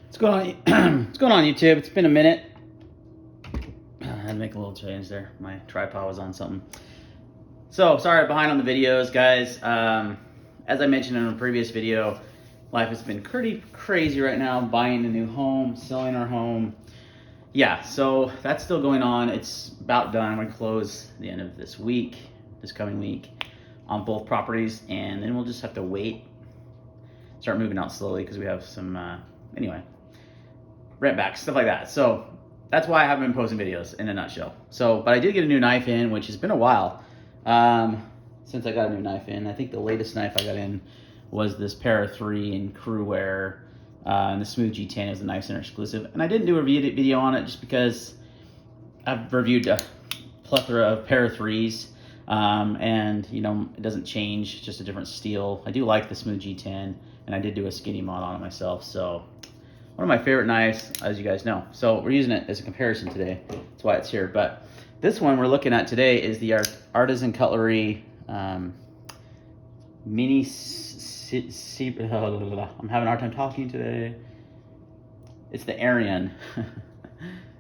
What's going on? What's going on, YouTube? It's been a minute. I had to make a little change there. My tripod was on something. So sorry, behind on the videos, guys. As I mentioned in a previous video, life has been pretty crazy right now. Buying a new home, selling our home. Yeah, so that's still going on. It's about done. I'm gonna close the end of this week, this coming week, on both properties, and then we'll just have to wait. Start moving out slowly because we have some. Anyway. Rent back, stuff like that. So that's why I haven't been posting videos in a nutshell. So, but I did get a new knife in, which has been a while since I got a new knife in. I think the latest knife I got in was this Para 3 in Crew Wear, and the Smooth G10 is the Knife Center exclusive. And I didn't do a video on it just because I've reviewed a plethora of Para 3s, and you know, it doesn't change, just a different steel. I do like the Smooth G10, and I did do a skinny mod on it myself. So one of my favorite knives, as you guys know. So we're using it as a comparison today. That's why it's here. But this one we're looking at today is the Artisan Cutlery Mini. I'm having a hard time talking today. It's the Arion.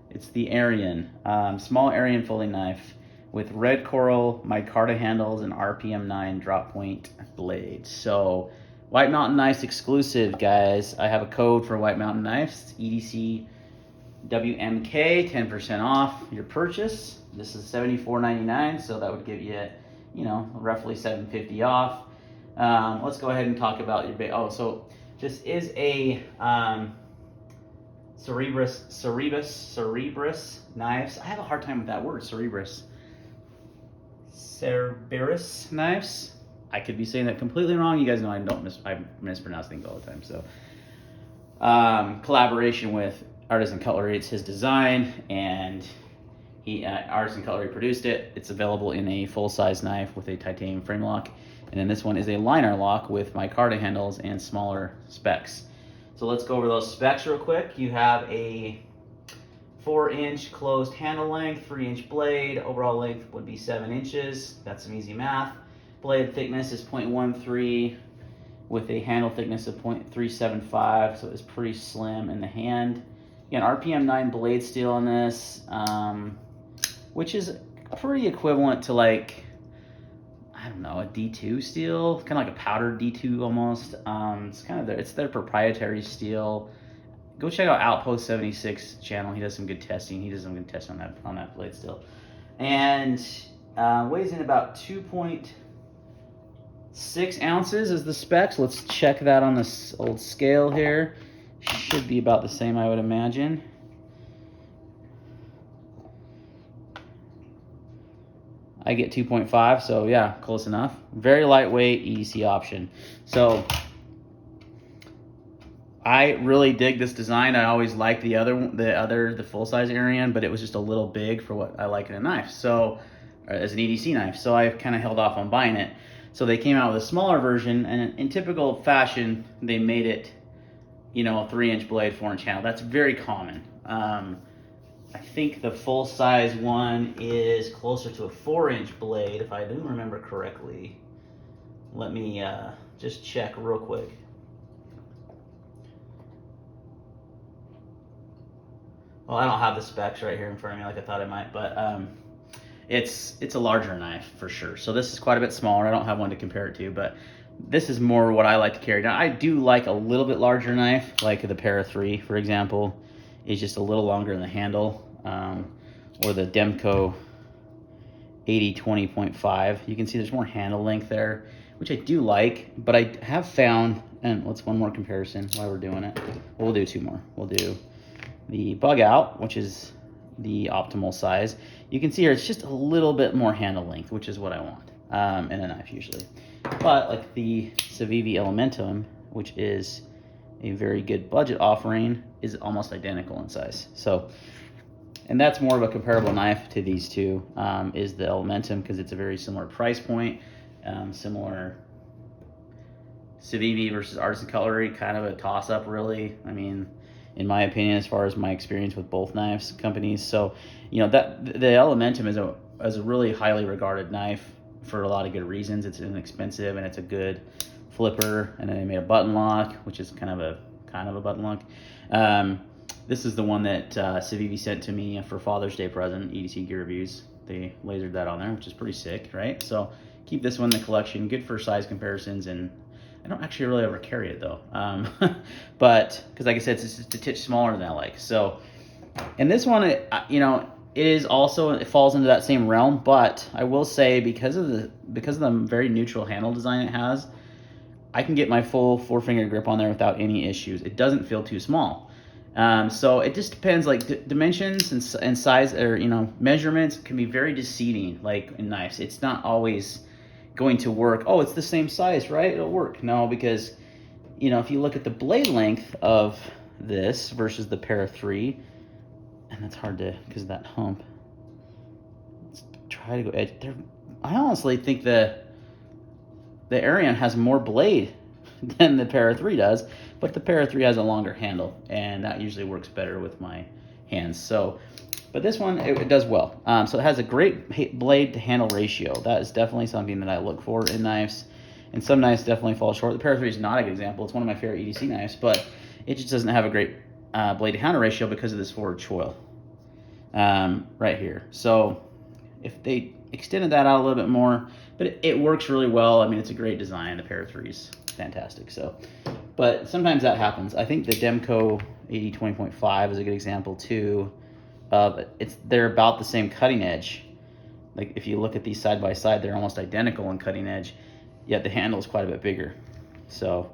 It's the Arion. Small Arion folding knife with red coral micarta handles and RPM 9 drop point blades. So White Mountain Knives exclusive, guys. I have a code for White Mountain Knives, EDC WMK, 10% off your purchase. This is $74.99, so that would give you, you know, roughly $7.50 off. Let's go ahead and talk about your so this is a Cerberus knives. I have a hard time with that word, Cerberus knives. I could be saying that completely wrong. You guys know I mispronounce things all the time. So, collaboration with Artisan Cutlery. It's his design, and Artisan Cutlery produced it. It's available in a full-size knife with a titanium frame lock, and then this one is a liner lock with micarta handles and smaller specs. So let's go over those specs real quick. You have a 4-inch closed handle length, 3-inch blade. Overall length would be 7 inches. That's some easy math. Blade thickness is 0.13 with a handle thickness of 0.375, so it's pretty slim in the hand. Again, RPM 9 blade steel on this, which is pretty equivalent to, like, I don't know, a D2 steel, kind of like a powdered D2 almost. It's kind of it's their proprietary steel. Go check out Outpost 76 channel. He does some good testing. He does some good testing on that blade steel, and weighs in about 2.6 ounces is the specs. Let's check that on this old scale here. Should be about the same, I would imagine. I get 2.5, so yeah, close enough. Very lightweight, EDC option. So I really dig this design. I always liked the full-size Arion, but it was just a little big for what I like in a knife. So, as an EDC knife, so I kind of held off on buying it. So they came out with a smaller version, and in typical fashion, they made it, you know, a 3-inch blade, 4-inch handle. That's very common. I think the full-size one is closer to a 4-inch blade, if I do remember correctly. Let me just check real quick. Well, I don't have the specs right here in front of me like I thought I might, but it's a larger knife for sure. So this is quite a bit smaller. I don't have one to compare it to, but this is more what I like to carry. Now, I do like a little bit larger knife, like the Para 3, for example, is just a little longer in the handle, or the Demco 80-20.5. You can see there's more handle length there, which I do like, but I have found, and let's one more comparison while we're doing it. We'll do two more. We'll do the Bug Out, which is the optimal size. You can see here it's just a little bit more handle length, which is what I want in a knife usually. But like the Civivi Elementum, which is a very good budget offering, is almost identical in size. So, and that's more of a comparable knife to these two, is the Elementum, because it's a very similar price point, similar. Civivi versus Artisan Cutlery, kind of a toss-up really. I mean, in my opinion, as far as my experience with both knives companies. So, you know, that the Elementum is a really highly regarded knife for a lot of good reasons. It's inexpensive and it's a good flipper, and then they made a button lock, which is kind of kind of a button lock. This is the one that Civivi sent to me for Father's Day present, EDC Gear Reviews. They lasered that on there, which is pretty sick, right? So keep this one in the collection. Good for size comparisons, and I don't actually really ever carry it though. But because like I said, it's just a titch smaller than I like. So, and this one, it is also, it falls into that same realm, but I will say because of the very neutral handle design it has, I can get my full 4-finger grip on there without any issues. It doesn't feel too small. So it just depends, like dimensions and size, or measurements can be very deceiving, like in knives. It's not always going to work. Oh, it's the same size, right? It'll work. No, because if you look at the blade length of this versus the Para 3, and that's hard to, because of that hump. Let's try to go edge there. I honestly think the Arion has more blade than the Para 3 does, but the Para 3 has a longer handle, and that usually works better with my hands. So, but this one, it does well. So it has a great blade to handle ratio. That is definitely something that I look for in knives, and some knives definitely fall short. The Para 3 is not a good example. It's one of my favorite EDC knives, but it just doesn't have a great blade to handle ratio because of this forward choil right here. So if they extended that out a little bit more, but it works really well. I mean, it's a great design. The Para 3 is fantastic. So, but sometimes that happens. I think the Demco 8020.5 is a good example too. They're about the same cutting edge. Like if you look at these side by side, they're almost identical in cutting edge, yet the handle is quite a bit bigger. So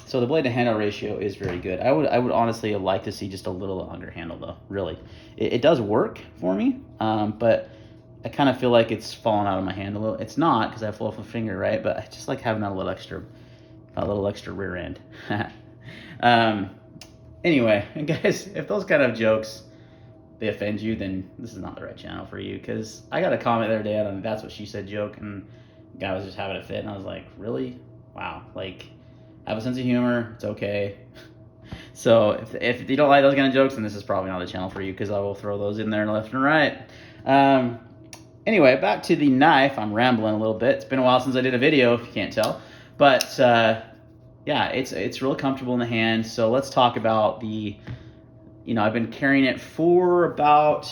the blade to handle ratio is very good. I would honestly like to see just a little longer handle though. Really, it does work for me, but I kind of feel like it's falling out of my hand a little. It's not, because I have full finger, right? But I just like having that little extra rear end. Anyway, and guys, if those kind of jokes they offend you, then this is not the right channel for you. Because I got a comment the other day on That's What She Said joke, and the guy was just having a fit, and I was like, really? Wow. Like, have a sense of humor. It's okay. So if you don't like those kind of jokes, then this is probably not the channel for you, because I will throw those in there left and right. Anyway, back to the knife. I'm rambling a little bit. It's been a while since I did a video, if you can't tell. But yeah, it's real comfortable in the hand. So let's talk about the, I've been carrying it for about,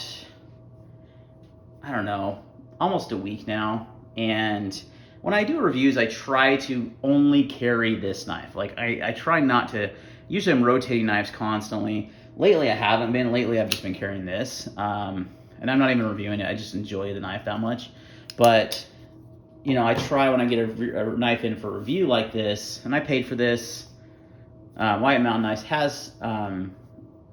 I don't know, almost a week now. And when I do reviews, I try to only carry this knife. Like I try not to, usually I'm rotating knives constantly. Lately I haven't been. Lately I've just been carrying this. And I'm not even reviewing it. I just enjoy the knife that much. But, I try when I get a knife in for a review like this, and I paid for this. Wyatt Mountain Knives has,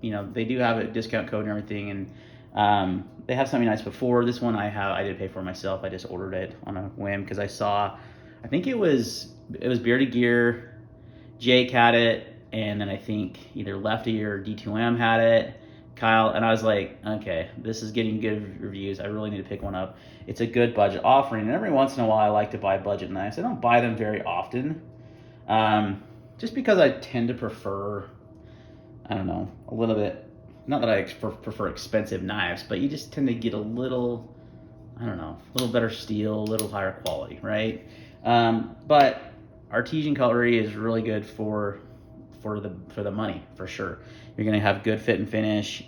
they do have a discount code and everything, and they have something nice before. This one I did pay for myself. I just ordered it on a whim because I saw, I think it was Bearded Gear, Jake had it, and then I think either Lefty or D2M had it. Kyle, and I was like, okay, this is getting good reviews. I really need to pick one up. It's a good budget offering, and every once in a while I like to buy budget knives. I don't buy them very often, just because I tend to prefer, I don't know, a little bit, not that I prefer expensive knives, but you just tend to get a little, I don't know, a little better steel, a little higher quality, right? But Artisan Cutlery is really good for the money, for sure. You're going to have good fit and finish.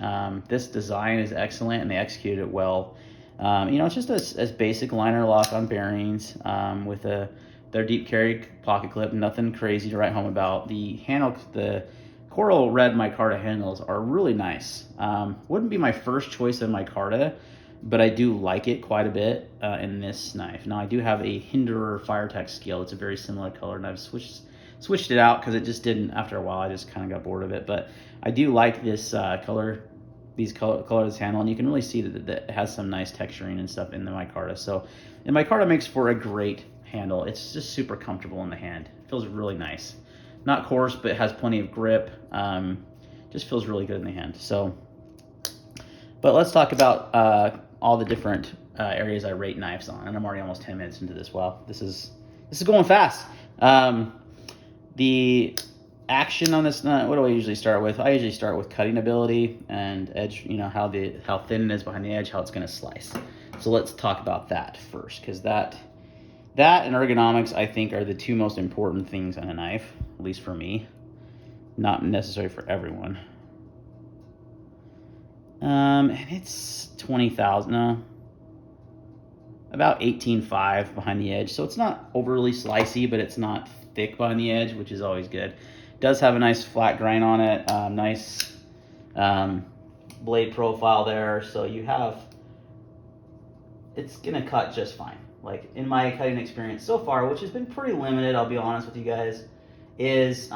This design is excellent, and they executed it well. It's just a basic liner lock on bearings with their deep carry pocket clip. Nothing crazy to write home about. The handle, the coral red micarta handles are really nice. Wouldn't be my first choice of micarta, but I do like it quite a bit in this knife. Now I do have a Hinderer Firetech scale. It's a very similar color, and I've switched it out because it just didn't, after a while I just kind of got bored of it. But I do like this color of this handle, and you can really see that it has some nice texturing and stuff in the micarta. So the micarta makes for a great handle. It's just super comfortable in the hand. It feels really nice. Not coarse, but it has plenty of grip. Just feels really good in the hand. So, but let's talk about all the different areas I rate knives on, and I'm already almost 10 minutes into this. Wow, this is going fast. The action on this nut, what do I usually start with? I usually start with cutting ability and edge, how thin it is behind the edge, how it's going to slice. So let's talk about that first, because that and ergonomics, I think, are the two most important things on a knife, at least for me. not necessary for everyone. And it's 20,000, no, about 18.5 behind the edge. So it's not overly slicey, but it's not thick behind the edge, which is always good. It does have a nice flat grind on it, nice blade profile there. So you have, it's gonna cut just fine. Like in my cutting experience so far, which has been pretty limited, I'll be honest with you guys, is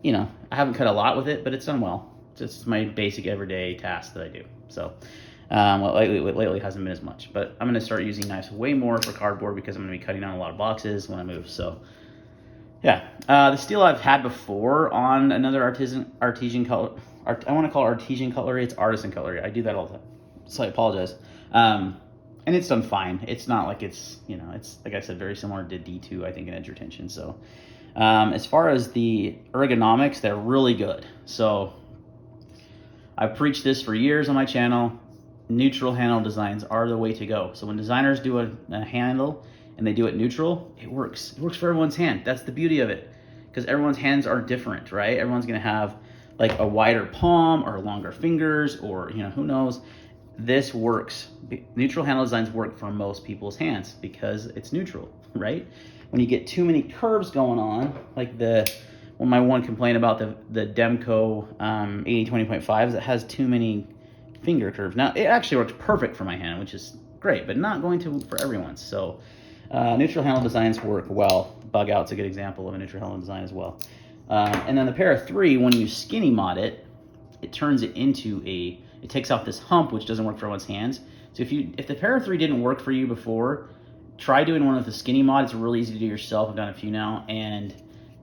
you know, I haven't cut a lot with it, but it's done well. It's my basic everyday task that I do. So, well, lately hasn't been as much, but I'm going to start using knives way more for cardboard because I'm going to be cutting on a lot of boxes when I move. So, yeah, the steel I've had before on another artisan cutlery. I want to call it artisan cutlery. It's artisan cutlery. I do that all the time, so I apologize. And it's done fine. It's not like it's, you know, it's like I said, very similar to D2, I think, in edge retention. So, as far as the ergonomics, they're really good. So I've preached this for years on my channel. Neutral handle designs are the way to go. So when designers do a handle and they do it neutral, it works. It works for everyone's hand. That's the beauty of it, because everyone's hands are different, right? Everyone's gonna have like a wider palm or longer fingers, or, you know, who knows. This works. Neutral handle designs work for most people's hands because it's neutral, right? When you get too many curves going on, like my one complaint about the Demco 80-20.5 is it has too many finger curves. Now, it actually works perfect for my hand, which is great, but not going to for everyone's. So neutral handle designs work well. Bug out's a good example of a neutral handle design as well. And then the Para 3, when you skinny mod it, it turns it into it takes off this hump, which doesn't work for everyone's hands. So if the Para 3 didn't work for you before, try doing one with the skinny mod. It's really easy to do yourself. I've done a few now, and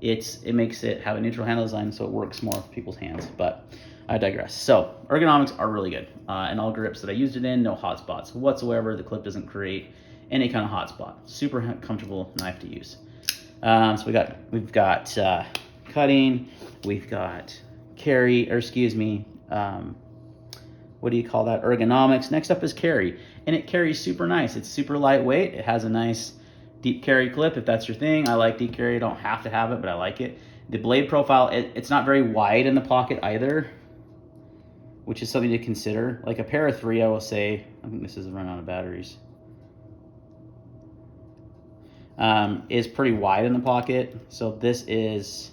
it makes it have a neutral handle design, so it works more for people's hands. But I digress. So ergonomics are really good, and all grips that I used it in, no hot spots whatsoever. The clip doesn't create any kind of hot spot. Super comfortable knife to use. So we've got cutting, we've got carry, or excuse me, what do you call that? Ergonomics. Next up is carry, and it carries super nice. It's super lightweight. It has a nice deep carry clip if that's your thing. I like deep carry. I don't have to have it, but I like it. The blade profile, it's not very wide in the pocket either, which is something to consider. Like a Para 3, I will say, I think this is run out of batteries, is pretty wide in the pocket. So this is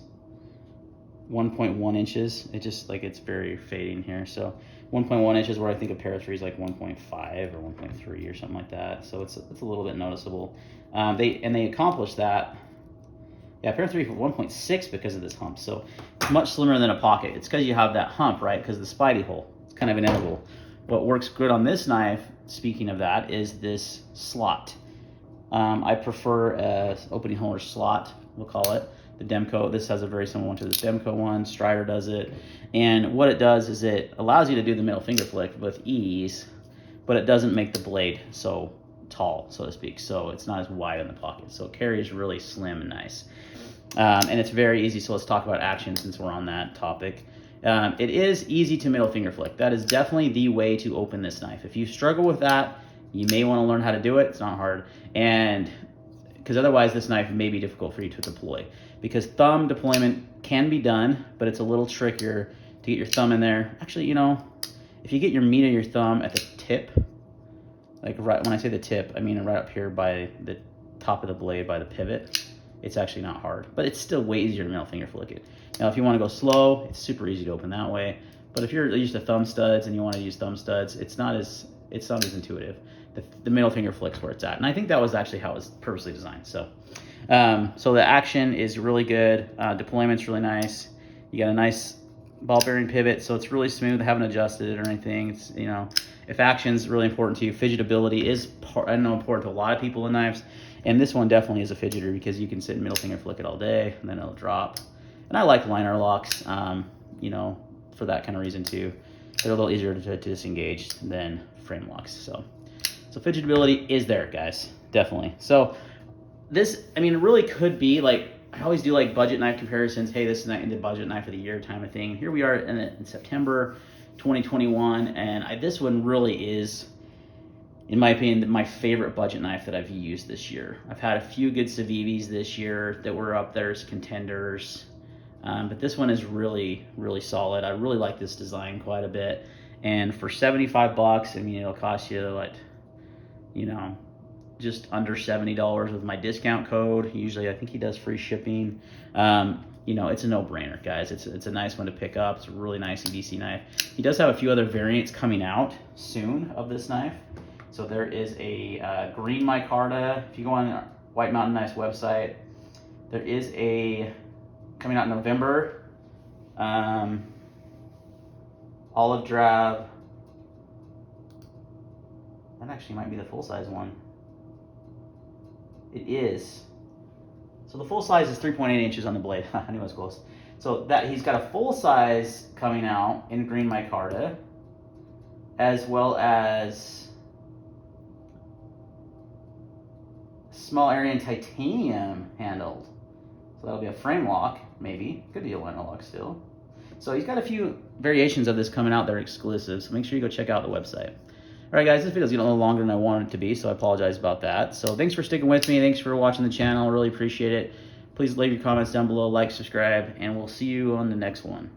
1.1 inches. It just, like, it's very fading here. So 1.1 inches, where I think a Para 3 is like 1.5 or 1.3 or something like that. So it's a little bit noticeable. They accomplished that. Yeah, Para 3 for 1.6 because of this hump. So it's much slimmer than a pocket. It's because you have that hump, right? Because of the spidey hole. It's kind of inevitable. What works good on this knife, speaking of that, is this slot. I prefer a opening hole or slot, we'll call it. The Demco, this has a very similar one to this Demco one. Strider does it. And what it does is it allows you to do the middle finger flick with ease, but it doesn't make the blade so tall, so to speak. So it's not as wide in the pocket. So carry is really slim and nice. And it's very easy. So let's talk about action since we're on that topic. It is easy to middle finger flick. That is definitely the way to open this knife. If you struggle with that, you may want to learn how to do it. It's not hard. And because otherwise this knife may be difficult for you to deploy, because thumb deployment can be done, but it's a little trickier to get your thumb in there. Actually, you know, if you get your meat of your thumb at the tip, like right when I say the tip, I mean right up here by the top of the blade, by the pivot, it's actually not hard, but it's still way easier to middle finger flick it. Now, if you want to go slow, it's super easy to open that way. But if you're used to thumb studs and you want to use thumb studs, it's not as intuitive. The middle finger flick's where it's at, and I think that was actually how it was purposely designed. So, so the action is really good. Deployment's really nice. You got a nice ball bearing pivot, so it's really smooth. I haven't adjusted it or anything. It's, you know, if action's really important to you, fidgetability is important to a lot of people in knives, and this one definitely is a fidgeter because you can sit and middle finger flick it all day, and then it'll drop. And I like liner locks, you know, for that kind of reason too. They're a little easier to disengage than frame locks. So fidgetability is there, guys, definitely. So this, I mean, it really could be like, I always do like budget knife comparisons. Hey, this is not in the budget knife of the year time of thing. Here we are in September 2021, and this one really is, in my opinion, my favorite budget knife that I've used this year. I've had a few good Civivis this year that were up there as contenders, but this one is really, really solid. I really like this design quite a bit. And for 75 bucks, I mean, it'll cost you, what, you know, just under $70 with my discount code. Usually I think he does free shipping. You know, it's a no-brainer, guys. It's a nice one to pick up. It's a really nice EDC knife. He does have a few other variants coming out soon of this knife. So there is a green micarta. If you go on White Mountain Knife's website, there is a coming out in November, olive drab. That actually might be the full-size one. It is. So the full size is 3.8 inches on the blade. I knew I was close. So that he's got a full size coming out in green micarta, as well as small Arion titanium handled. So that'll be a frame lock, maybe. Could be a liner lock still. So he's got a few variations of this coming out that are exclusive. So make sure you go check out the website. All right, guys, this video's getting a little longer than I wanted it to be, so I apologize about that. So thanks for sticking with me. Thanks for watching the channel. I really appreciate it. Please leave your comments down below, like, subscribe, and we'll see you on the next one.